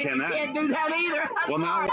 Can that? Can't do that either. Well, now.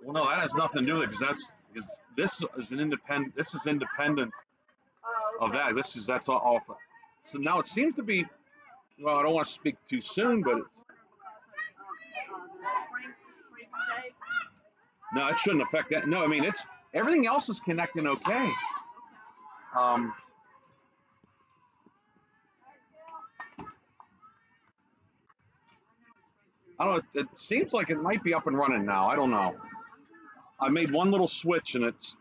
Well, no, that has nothing to do with it because this is an independent. This is independent of that. That's all. So now it seems to be. Well, I don't want to speak too soon, but no, it shouldn't affect that. No, I mean it's everything else is connecting okay. I don't know. It seems like it might be up and running now. I don't know. I made one little switch and it's.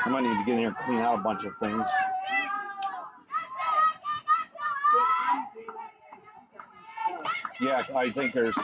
I might need to get in here and clean out a bunch of things. Yeah, I think there's.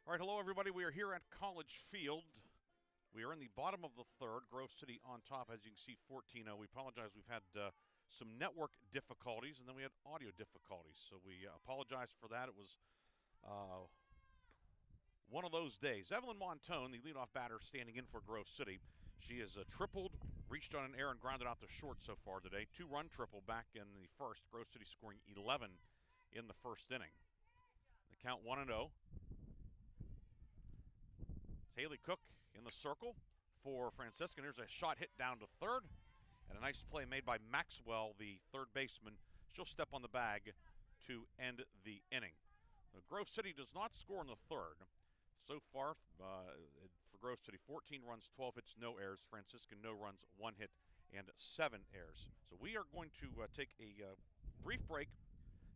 All right, hello everybody. We are here at College Field. We are in the bottom of the third. Grove City on top, as you can see, 14-0. We apologize. We've had some network difficulties, and then we had audio difficulties. So we apologize for that. It was one of those days. Evelyn Montone, the leadoff batter, standing in for Grove City. She has tripled, reached on an air, and grounded out to short so far today. 2-run triple back in the first. Grove City scoring 11 in the first inning. The count 1-0. It's Haley Cook in the circle for Franciscan. Here's a shot hit down to third, and a nice play made by Maxwell, the third baseman. She'll step on the bag to end the inning. Now, Grove City does not score in the third. So far, for Grove City, 14 runs, 12 hits, no errors. Franciscan, no runs, 1 hit, and 7 errors. So we are going to take a brief break,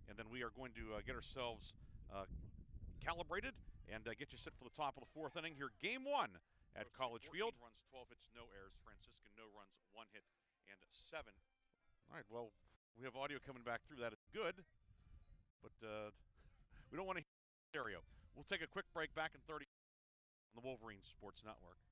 and then we are going to get ourselves calibrated and get you set for the top of the fourth inning here. Game 1 at College Field. Runs, 12 hits, no errors. Franciscan, no runs, 1 hit, and 7. All right, well, we have audio coming back through. That is good, but we don't want to hear stereo. We'll take a quick break, back in 30 on the Wolverine Sports Network.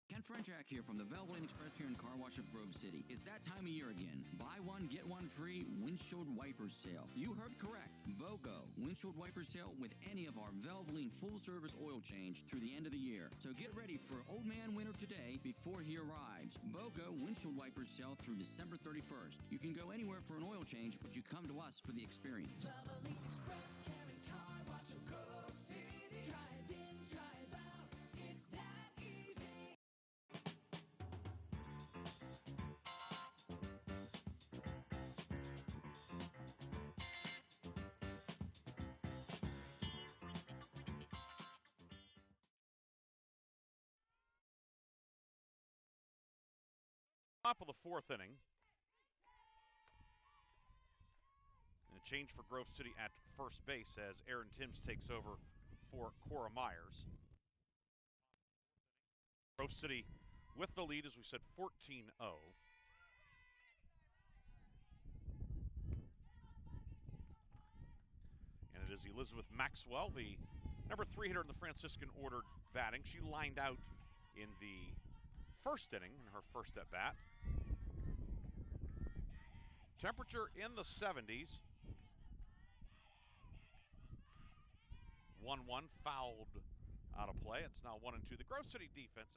Ken Frenchak here from the Valvoline Express Care and Car Wash of Grove City. It's that time of year again. Buy one, get one free windshield wiper sale. You heard correct. BOGO windshield wiper sale with any of our Valvoline full-service oil change through the end of the year. So get ready for Old Man Winter today before he arrives. BOGO windshield wiper sale through December 31st. You can go anywhere for an oil change, but you come to us for the experience. Valvoline Express Care and Car Wash of Grove City. Drive in, drive out. It's that easy. Top of the fourth inning. And a change for Grove City at first base as Aaron Timms takes over for Cora Myers. Grove City with the lead, as we said, 14-0. And it is Elizabeth Maxwell, the number 3 hitter in the Franciscan order, batting. She lined out in the first inning in her first at bat. Temperature in the 70s. 1-1 fouled out of play. It's now 1-2. The Grove City defense.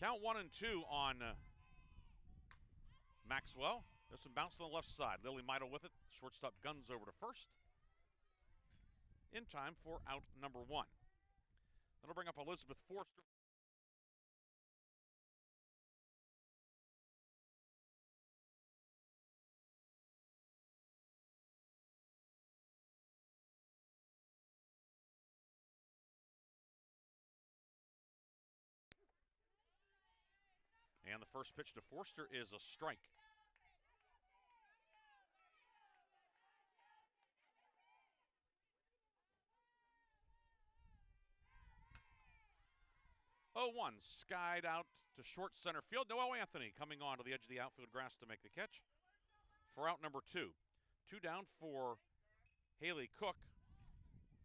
Count 1-2 on Maxwell. There's some bounce on the left side. Lily Mito with it. Shortstop guns over to first. In time for out number 1. That'll bring up Elizabeth Forster. And the first pitch to Forster is a strike. Oh, 1 skied out to short center field. Noelle Anthony coming on to the edge of the outfield grass to make the catch for out number 2. 2 down for Haley Cook,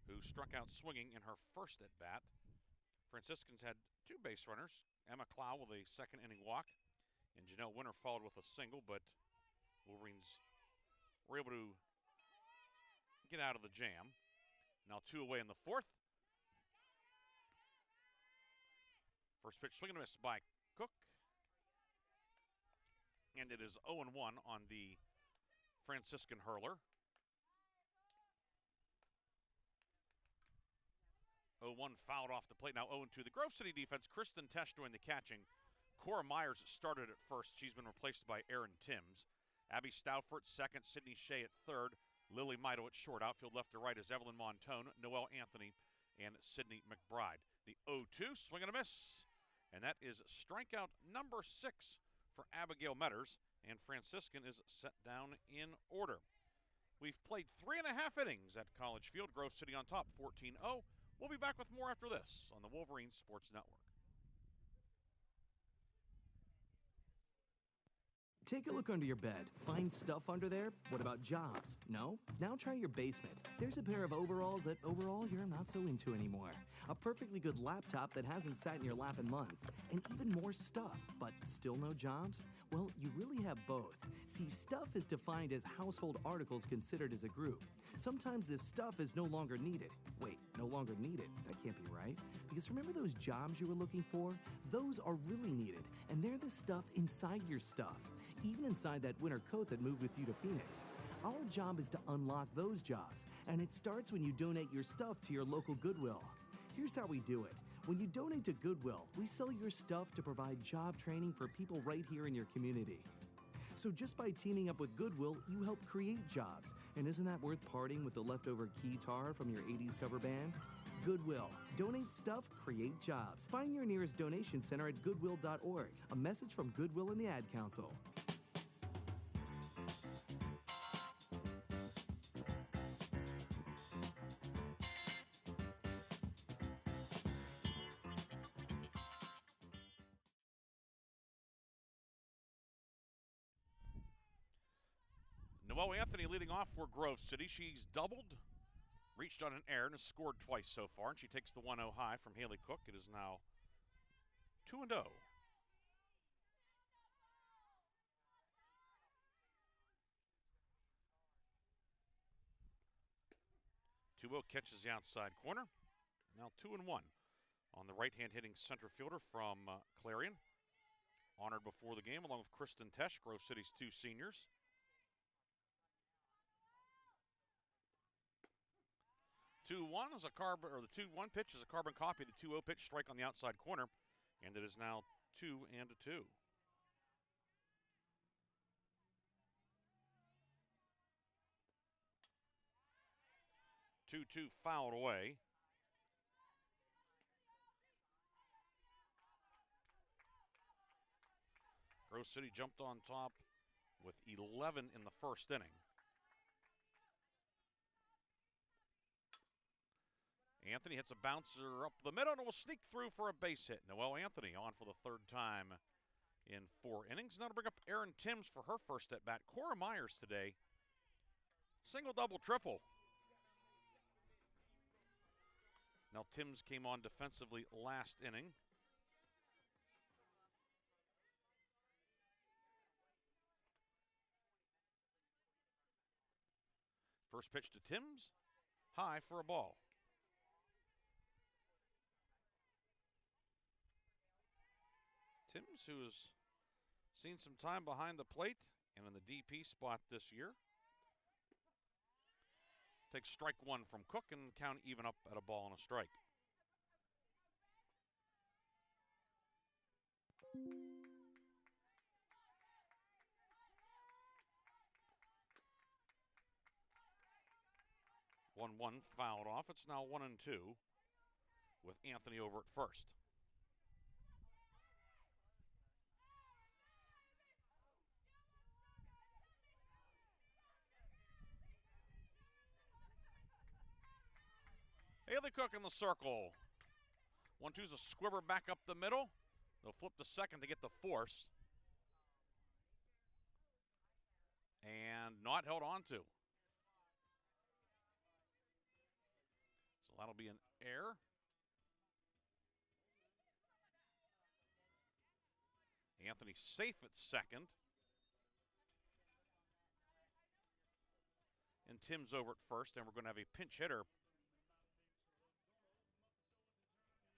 who struck out swinging in her first at bat. Franciscans had 2 base runners. Emma Clow with a second inning walk, and Janelle Winter followed with a single, but Wolverines were able to get out of the jam. Now 2 away in the fourth. First pitch swing and a miss by Cook. And it is 0-1 on the Franciscan hurler. 0-1 fouled off the plate. Now 0-2. The Grove City defense, Kristen Tesh doing the catching. Cora Myers started at first. She's been replaced by Aaron Timms. Abby Stoufert second. Sydney Shea at third. Lily Mito at short. Outfield left to right is Evelyn Montone. Noelle Anthony and Sydney McBride. The 0-2, swing and a miss. And that is strikeout number 6 for Abigail Metters, and Franciscan is set down in order. We've played 3.5 innings at College Field. Grove City on top, 14-0. We'll be back with more after this on the Wolverine Sports Network. Take a look under your bed. Find stuff under there? What about jobs? No? Now try your basement. There's a pair of overalls that overall you're not so into anymore. A perfectly good laptop that hasn't sat in your lap in months. And even more stuff, but still no jobs? Well, you really have both. See, stuff is defined as household articles considered as a group. Sometimes this stuff is no longer needed. Wait, no longer needed? That can't be right. Because remember those jobs you were looking for? Those are really needed, and they're the stuff inside your stuff. Even inside that winter coat that moved with you to Phoenix. Our job is to unlock those jobs, and it starts when you donate your stuff to your local Goodwill. Here's how we do it. When you donate to Goodwill, we sell your stuff to provide job training for people right here in your community. So just by teaming up with Goodwill, you help create jobs. And isn't that worth parting with the leftover keytar from your 80s cover band? Goodwill. Donate stuff, create jobs. Find your nearest donation center at goodwill.org. A message from Goodwill and the Ad Council. Noelle Anthony leading off for Grove City. She's doubled, reached on an error, and has scored twice so far. And she takes the 1-0 high from Haley Cook. It is now 2-0. Catches the outside corner. Now 2-1 on the right-hand hitting center fielder from Clarion. Honored before the game along with Kristen Tesh, Grove City's 2 seniors. 2-1 is a carbon, or the 2-1 pitch is a carbon copy of the 2-0 pitch, strike on the outside corner, and it is now 2-2. Two fouled away. Grove City jumped on top with 11 in the first inning. Anthony hits a bouncer up the middle and will sneak through for a base hit. Noelle Anthony on for the 3rd time in 4 innings. Now to bring up Erin Timms for her first at bat. Cora Myers today, single, double, triple. Now Timms came on defensively last inning. First pitch to Timms, high for a ball. Timms, who has seen some time behind the plate and in the DP spot this year, takes strike 1 from Cook and count even up at a ball and a strike. One fouled off. It's now 1-2 with Anthony over at first. Haley Cook in the circle. 1-2's a squibber back up the middle. They'll flip to second to get the force. And not held on to. So that'll be an error. Anthony safe at second. And Tim's over at first, and we're going to have a pinch hitter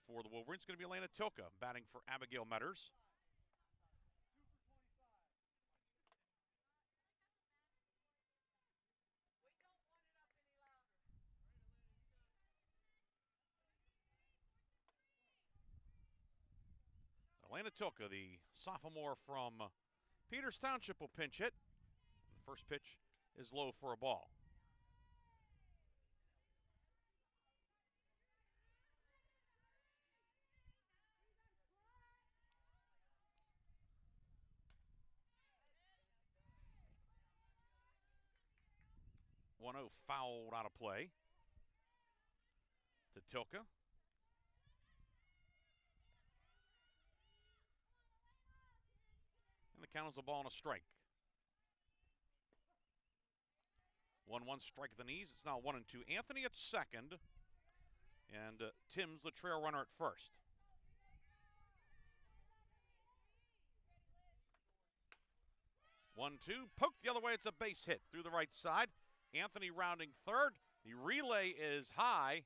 for the Wolverines. It's going to be Elena Tilka batting for Abigail Metters. Elena Tilka, the sophomore from Peters Township, will pinch hit. The first pitch is low for a ball. 1-0 fouled out of play to Tilka. And the count is a ball and a strike. 1-1 strike at the knees. It's now 1-2. Anthony at second. And Tim's the trail runner at first. One, two, poked the other way. It's a base hit through the right side. Anthony rounding third. The relay is high.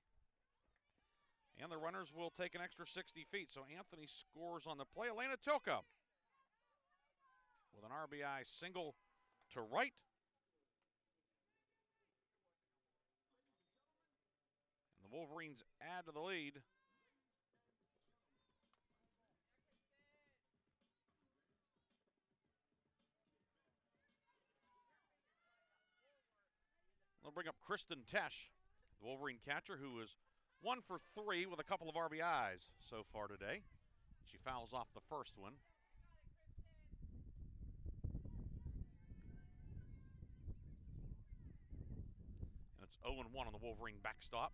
And the runners will take an extra 60 feet. So Anthony scores on the play. Elena Tilka with an RBI single to right. And the Wolverines add to the lead. They'll bring up Kristen Tesh, the Wolverine catcher, who is 1 for 3 with a couple of RBIs so far today. She fouls off the first one. And it's 0-1 on the Wolverine backstop.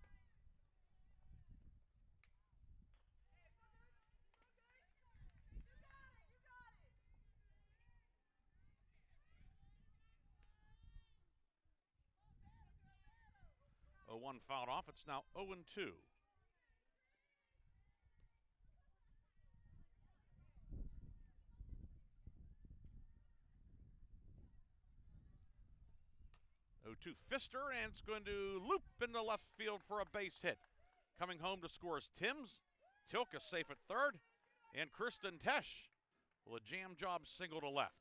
One fouled off. It's now 0-2. Pfister, and it's going to loop into left field for a base hit. Coming home to score is Timms. Tilka safe at third, and Kristen Tesh with a jam job single to left.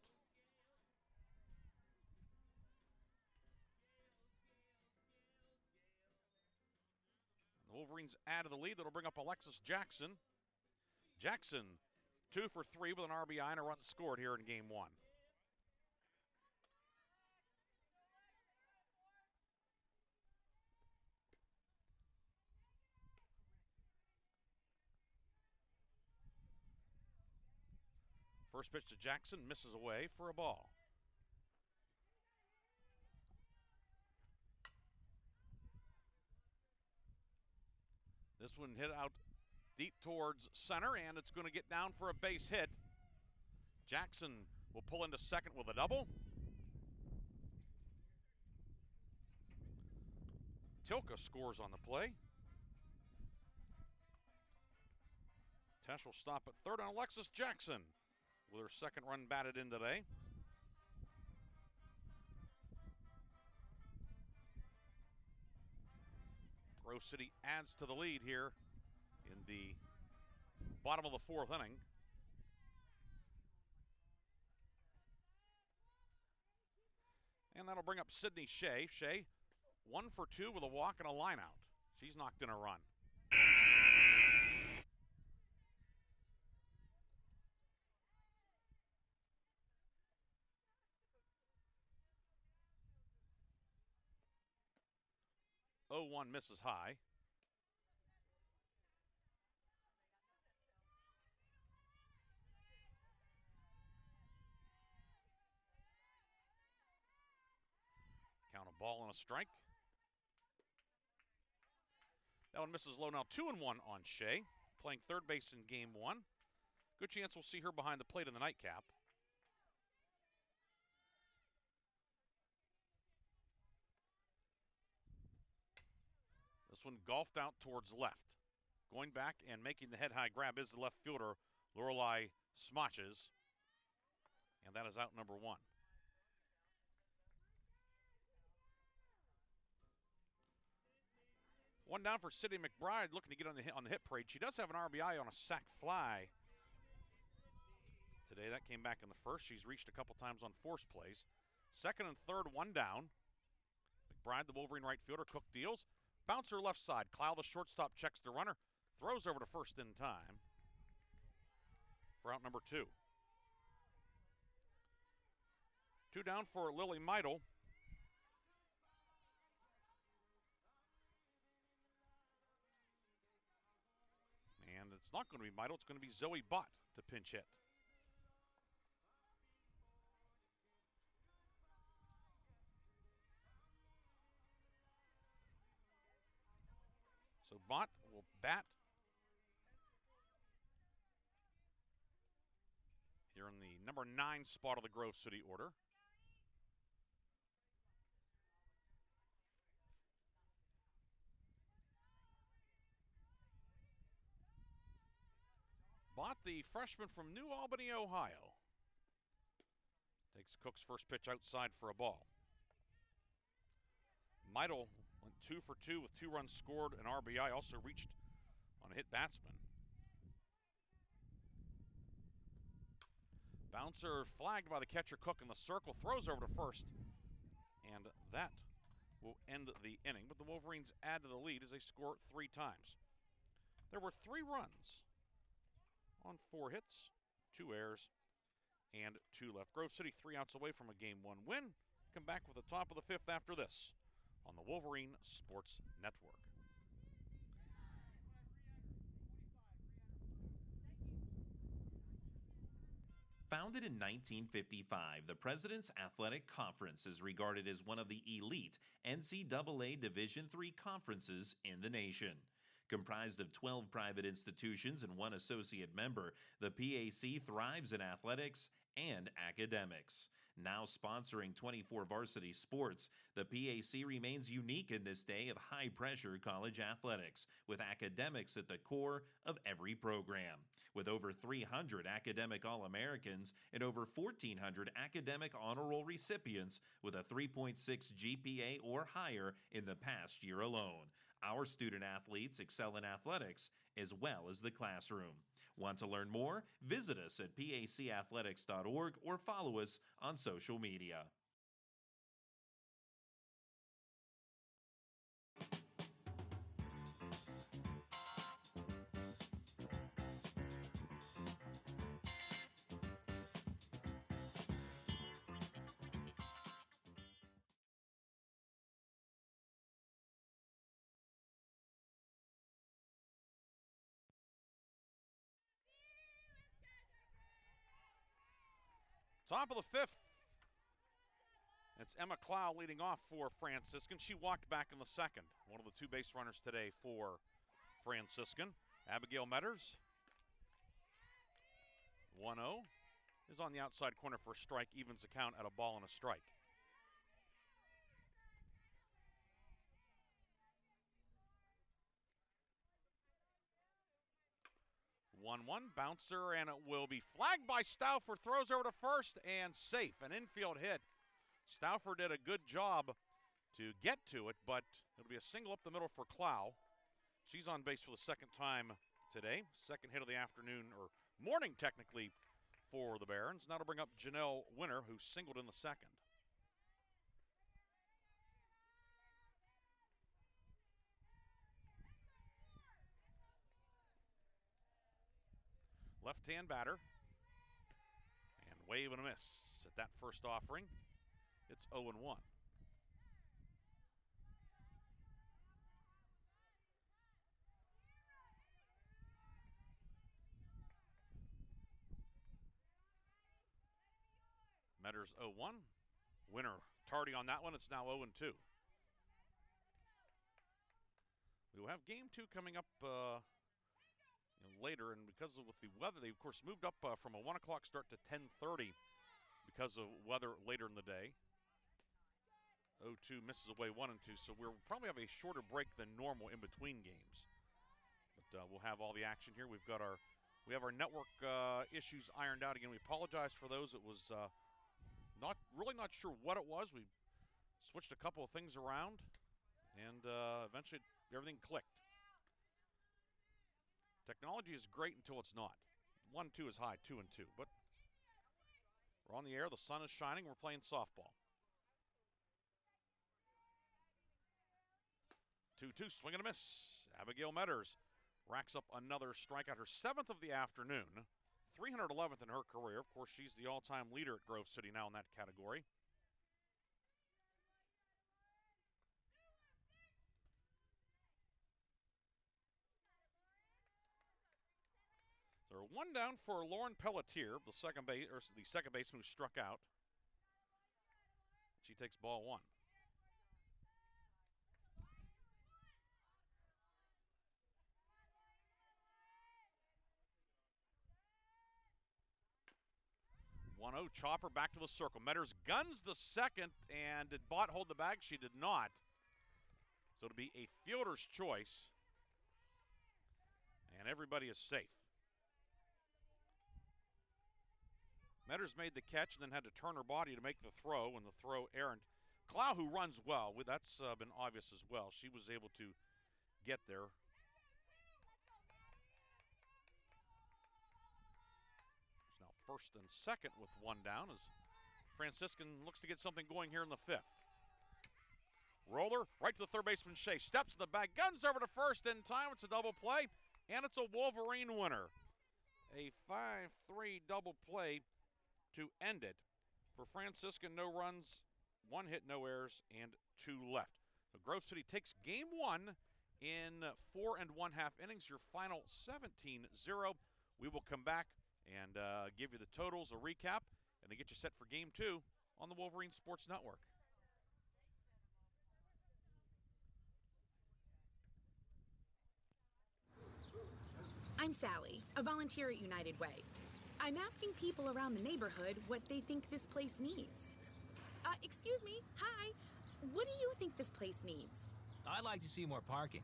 The Wolverines add to the lead. That'll bring up Alexis Jackson. Jackson, 2 for 3 with an RBI and a run scored here in game 1. First pitch to Jackson, misses away for a ball. This one hit out deep towards center, and it's going to get down for a base hit. Jackson will pull into second with a double. Tilka scores on the play. Tesh will stop at third on Alexis Jackson with her second run batted in today. Grove City adds to the lead here in the bottom of the 4th inning. And that'll bring up Sydney Shea. Shea, 1 for 2 with a walk and a line out. She's knocked in a run. One misses high. Count a ball and a strike. That one misses low now. 2-1 on Shea, playing third base in game 1. Good chance we'll see her behind the plate in the nightcap. This one golfed out towards left. Going back and making the head-high grab is the left fielder, Lorelei Smotches. And that is out number 1. One down for Sydney McBride, looking to get on the hit parade. She does have an RBI on a sac fly today. That came back in the first. She's reached a couple times on force plays. Second and third, one down. McBride, the Wolverine right fielder, Cook deals. Bouncer left side. Clow, the shortstop, checks the runner. Throws over to first in time for out number 2. 2 down for Lily Meidel. And it's not going to be Meidel. It's going to be Zoe Bott to pinch hit. So Bott will bat here in the number 9 spot of the Grove City order. Bott, the freshman from New Albany, Ohio. Takes Cook's first pitch outside for a ball. Meidel went 2 for 2 with 2 runs scored and RBI, also reached on a hit batsman. Bouncer flagged by the catcher Cook in the circle, throws over to first, and that will end the inning. But the Wolverines add to the lead as they score 3 times. There were 3 runs on 4 hits, 2 errors, and 2 left. Grove City 3 outs away from a Game 1 win. Come back with the top of the 5th after this on the Wolverine Sports Network. Founded in 1955, the President's Athletic Conference is regarded as one of the elite NCAA Division III conferences in the nation. Comprised of 12 private institutions and 1 associate member, the PAC thrives in athletics and academics. Now sponsoring 24 varsity sports, the PAC remains unique in this day of high-pressure college athletics, with academics at the core of every program. With over 300 academic All-Americans and over 1,400 academic honor roll recipients with a 3.6 GPA or higher in the past year alone. Our student athletes excel in athletics as well as the classroom. Want to learn more? Visit us at pacathletics.org or follow us on social media. Top of the 5th. It's Emma Clow leading off for Franciscan. She walked back in the 2nd. One of the 2 base runners today for Franciscan. Abigail Metters, 1-0, is on the outside corner for a strike, evens the count at a ball and a strike. One bouncer, and it will be flagged by Stauffer. Throws over to first and safe. An infield hit. Stauffer did a good job to get to it, but it'll be a single up the middle for Clow. She's on base for the 2nd time today. 2nd hit of the afternoon, or morning technically, for the Barons. Now to bring up Janelle Winner, who singled in the 2nd. Left-hand batter. And wave and a miss at that first offering. It's 0-1. Metters 0-1. Winner tardy on that one. It's now 0-2. We will have Game 2 coming up later, and because with the weather, they of course moved up from a 1 o'clock start to 10:30 because of weather later in the day. 0-2 misses away 1 and 2, so we'll probably have a shorter break than normal in between games. But we'll have all the action here. We have our network issues ironed out again. We apologize for those. It was not sure what it was. We switched a couple of things around, and eventually everything clicked. Technology is great until it's not. 1-2 is high, 2-2. But we're on the air. The sun is shining. We're playing softball. 2-2, swing and a miss. Abigail Metters racks up another strikeout, her 7th of the afternoon, 311th in her career. Of course, she's the all-time leader at Grove City now in that category. So 1 down for Lauren Pelletier, the second baseman who struck out. She takes ball 1. no, Chopper back to the circle. Metters guns the second, and did Bott hold the bag? She did not. So it'll be a fielder's choice, and everybody is safe. Metters made the catch and then had to turn her body to make the throw, and the throw errant. Clow, who runs well, that's been obvious as well. She was able to get there. She's now first and second with one down as Franciscan looks to get something going here in the fifth. Roller right to the third baseman Shea. Steps in the bag, guns over to first in time. It's a double play, and it's a Wolverine winner. A 5-3 double play to end it. For Franciscan, no runs, one hit, no errors, and two left. So Grove City takes game one in 4 1/2 innings, your final 17-0. We will come back and give you the totals, a recap, and then get you set for game two on the Wolverine Sports Network. I'm Sally, a volunteer at United Way. I'm asking people around the neighborhood what they think this place needs. Excuse me, hi. What do you think this place needs? I'd like to see more parking.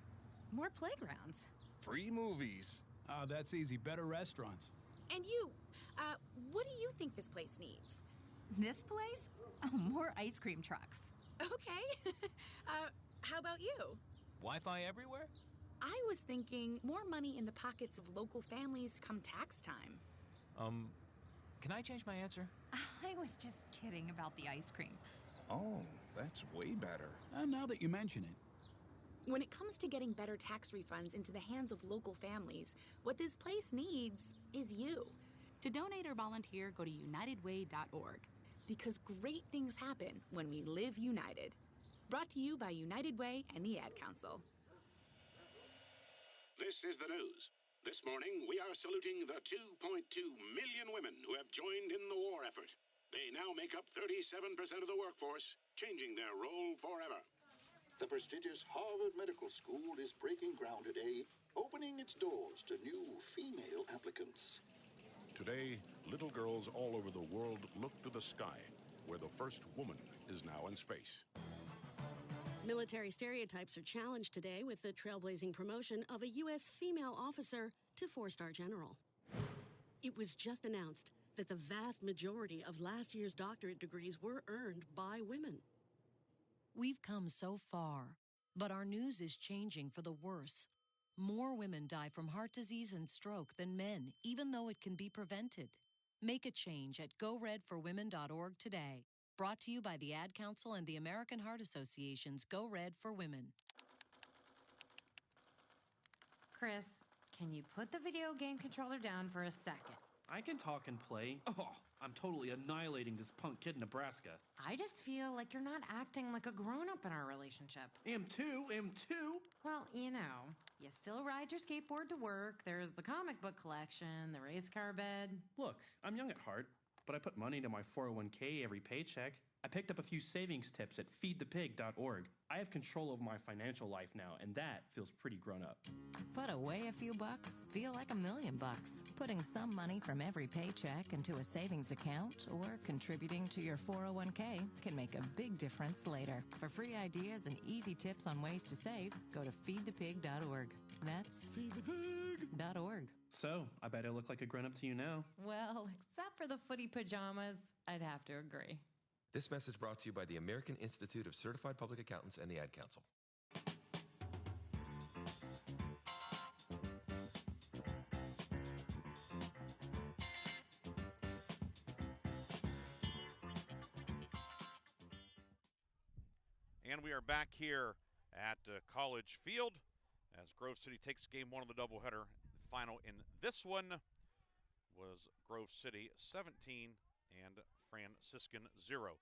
More playgrounds. Free movies. Oh, that's easy. Better restaurants. And you, what do you think this place needs? This place? Oh, more ice cream trucks. Okay. How about you? Wi-Fi everywhere? I was thinking more money in the pockets of local families come tax time. Can I change my answer? I was just kidding about the ice cream. Oh, that's way better. Now that you mention it. When it comes to getting better tax refunds into the hands of local families, what this place needs is you. To donate or volunteer, go to unitedway.org. Because great things happen when we live united. Brought to you by United Way and the Ad Council. This is the news. This morning, we are saluting the 2.2 million women who have joined in the war effort. They now make up 37% of the workforce, changing their role forever. The prestigious Harvard Medical School is breaking ground today, opening its doors to new female applicants. Today, little girls all over the world look to the sky, where the first woman is now in space. Military stereotypes are challenged today with the trailblazing promotion of a U.S. female officer to 4-star general. It was just announced that the vast majority of last year's doctorate degrees were earned by women. We've come so far, but our news is changing for the worse. More women die from heart disease and stroke than men, even though it can be prevented. Make a change at GoRedForWomen.org today. Brought to you by the Ad Council and the American Heart Association's Go Red for Women. Chris, can you put the video game controller down for a second? I can talk and play. Oh, I'm totally annihilating this punk kid in Nebraska. I just feel like you're not acting like a grown-up in our relationship. Am too. Well, you still ride your skateboard to work, there's the comic book collection, the race car bed. Look, I'm young at heart, but I put money into my 401k every paycheck. I picked up a few savings tips at feedthepig.org. I have control over my financial life now, and that feels pretty grown up. Put away a few bucks, feel like $1 million. Putting some money from every paycheck into a savings account or contributing to your 401k can make a big difference later. For free ideas and easy tips on ways to save, go to feedthepig.org. That's feedthepig.org. So, I bet I look like a grown-up to you now. Well, except for the footy pajamas, I'd have to agree. This message brought to you by the American Institute of Certified Public Accountants and the Ad Council. And we are back here at College Field as Grove City takes game one of the doubleheader. The final in this one was Grove City 17 and Franciscan 0.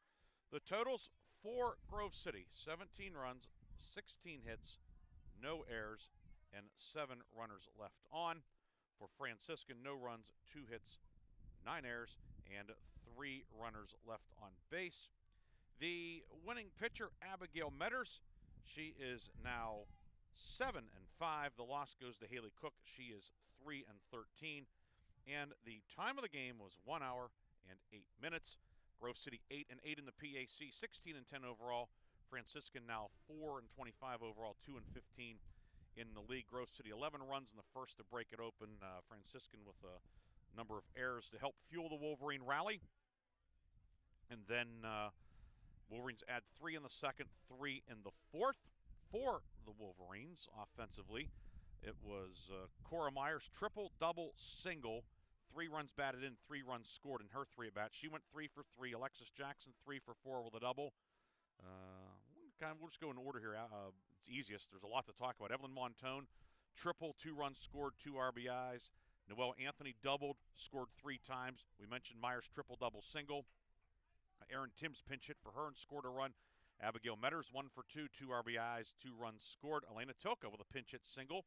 The totals for Grove City: 17 runs, 16 hits, no errors, and 7 runners left on. For Franciscan, no runs, 2 hits, 9 errors, and 3 runners left on base. The winning pitcher, Abigail Metters, she is now 7-5. The loss goes to Haley Cook. She is 3-13. And the time of the game was 1 hour Grove City 8-8 in the PAC, 16-10 overall. Franciscan now 4-25 overall, 2-15 in the league. Grove City 11 runs in the first to break it open. Franciscan with a number of errors to help fuel the Wolverine rally. And then Wolverines add 3 in the second, 3 in the fourth for the Wolverines offensively. It was Cora Myers, triple, double, single, 3 runs batted in, 3 runs scored in her 3 at-bats. She went 3 for 3. Alexis Jackson 3 for 4 with a double. We'll just go in order here. It's easiest. There's a lot to talk about. Evelyn Montone, triple, 2 runs scored, 2 RBIs. Noelle Anthony doubled, scored 3 times. We mentioned Myers triple, double, single. Aaron Timms pinch hit for her and scored a run. Abigail Metters 1 for 2, 2 RBIs, 2 runs scored. Elena Tilka with a pinch hit single.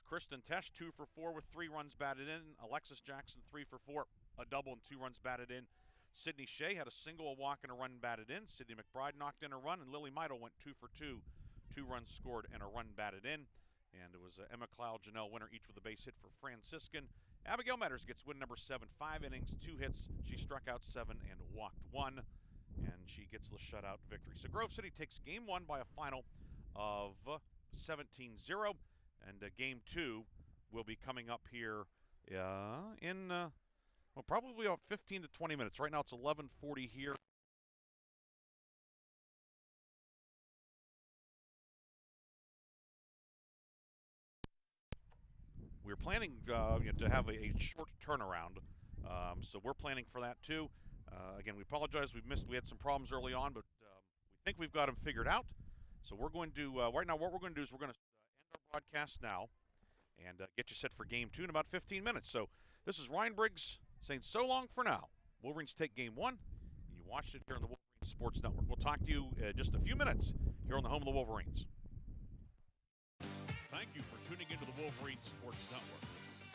Kristen Tesh 2 for 4 with 3 runs batted in. Alexis Jackson 3 for 4, a double and 2 runs batted in. Sydney Shea had a single, a walk, and a run batted in. Sydney McBride knocked in a run, and Lily Meidel went 2 for 2, 2 runs scored and a run batted in. And it was Emma Cloud, Janelle Winter, each with a base hit for Franciscan. Abigail Metters gets win number 7, 5 innings, 2 hits. She struck out 7 and walked 1, and she gets the shutout victory. So Grove City takes game 1 by a final of 17-0, and game 2 will be coming up here in probably about 15 to 20 minutes. Right now it's 11:40 here. We're planning to have a short turnaround, so we're planning for that too. Again, we apologize. We had some problems early on, but we think we've got them figured out. So we're going to right now. What we're going to do is we're going to end our broadcast now and get you set for game 2 in about 15 minutes. So this is Ryan Briggs saying so long for now. Wolverines take game 1. And you watched it here on the Wolverines Sports Network. We'll talk to you just a few minutes here on the home of the Wolverines. Thank you for tuning into the Wolverines Sports Network.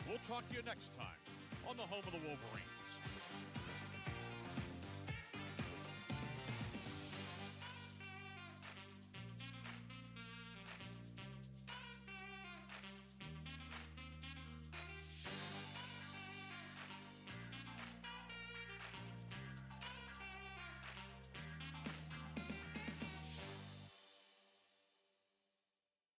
We'll talk to you next time on the home of the Wolverines.